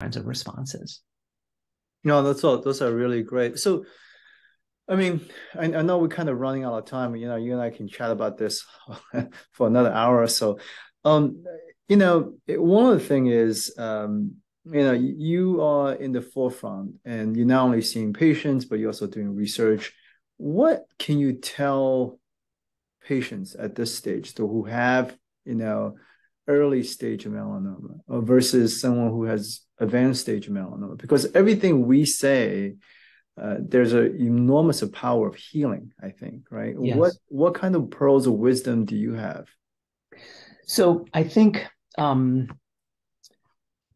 kinds of responses. No, those are really great. So, I mean, I know we're kind of running out of time. You and I can chat about this for another hour or so. Um, one of the thing is, you are in the forefront, and you're not only seeing patients, but you're also doing research. What can you tell patients at this stage, so who have, early stage melanoma versus someone who has advanced stage melanoma? Because everything we say, there's an enormous power of healing, I think, right? Yes. What kind of pearls of wisdom do you have? So I think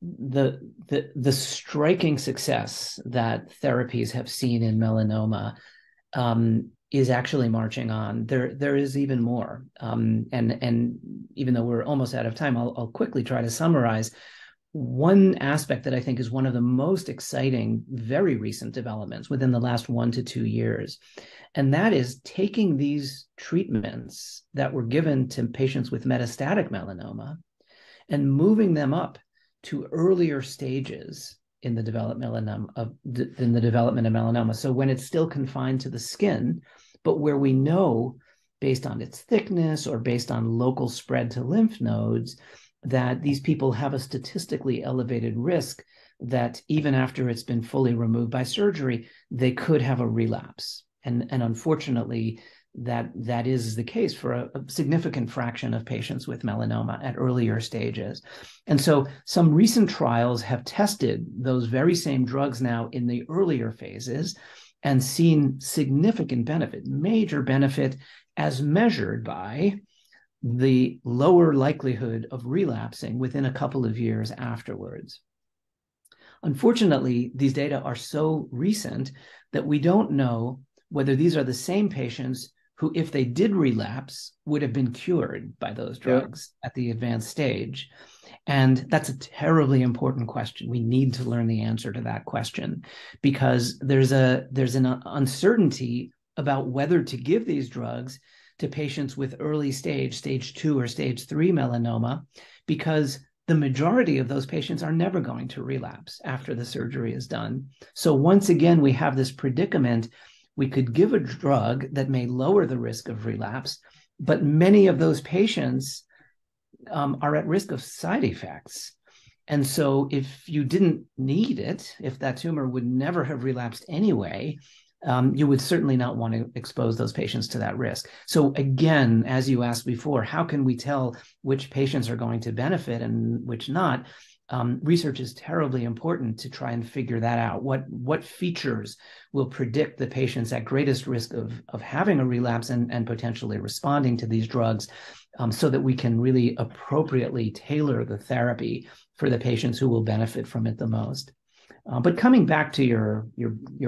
the striking success that therapies have seen in melanoma is actually marching on. There is even more, and even though we're almost out of time, I'll quickly try to summarize. One aspect that I think is one of the most exciting, very recent developments within the last 1 to 2 years, and that is taking these treatments that were given to patients with metastatic melanoma and moving them up to earlier stages in the development of melanoma. So when it's still confined to the skin, but where we know, based on its thickness or based on local spread to lymph nodes, that these people have a statistically elevated risk that even after it's been fully removed by surgery, they could have a relapse. And unfortunately, that is the case for a significant fraction of patients with melanoma at earlier stages. And so some recent trials have tested those very same drugs now in the earlier phases and seen significant benefit, major benefit, as measured by the lower likelihood of relapsing within a couple of years afterwards. Unfortunately, these data are so recent that we don't know whether these are the same patients who, if they did relapse, would have been cured by those Yeah. drugs at the advanced stage. And that's a terribly important question. We need to learn the answer to that question, because there's an uncertainty about whether to give these drugs to patients with early stage 2 or stage 3 melanoma, because the majority of those patients are never going to relapse after the surgery is done. So once again, we have this predicament. We could give a drug that may lower the risk of relapse, but many of those patients are at risk of side effects. And so if you didn't need it, if that tumor would never have relapsed anyway, you would certainly not want to expose those patients to that risk. So again, as you asked before, how can we tell which patients are going to benefit and which not? Research is terribly important to try and figure that out. What features will predict the patients at greatest risk of having a relapse and potentially responding to these drugs, so that we can really appropriately tailor the therapy for the patients who will benefit from it the most. But coming back to your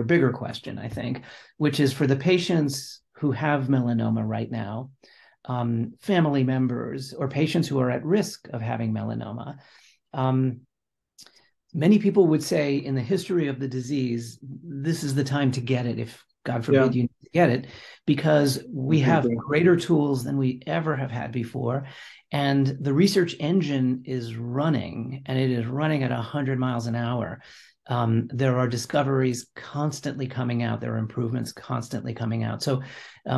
bigger question, I think, which is for the patients who have melanoma right now, family members or patients who are at risk of having melanoma, many people would say in the history of the disease, this is the time to get it, if God Yeah. forbid you need to get it, because we have Completely. greater tools than we ever have had before. And the research engine is running, and it is running at 100 miles an hour. There are discoveries constantly coming out. There are improvements constantly coming out. So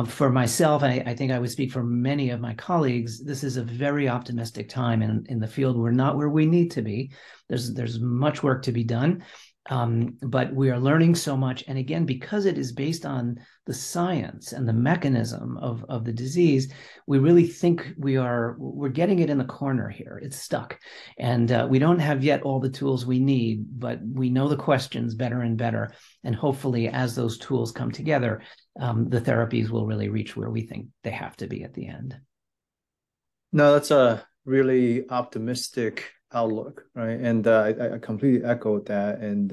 for myself, I think I would speak for many of my colleagues, this is a very optimistic time in the field. We're not where we need to be. There's much work to be done. But we are learning so much. And again, because it is based on the science and the mechanism of the disease, we really think we're getting it in the corner here. It's stuck. And we don't have yet all the tools we need, but we know the questions better and better. And hopefully, as those tools come together, the therapies will really reach where we think they have to be at the end. No, that's a really optimistic outlook, right? And I completely echo that. And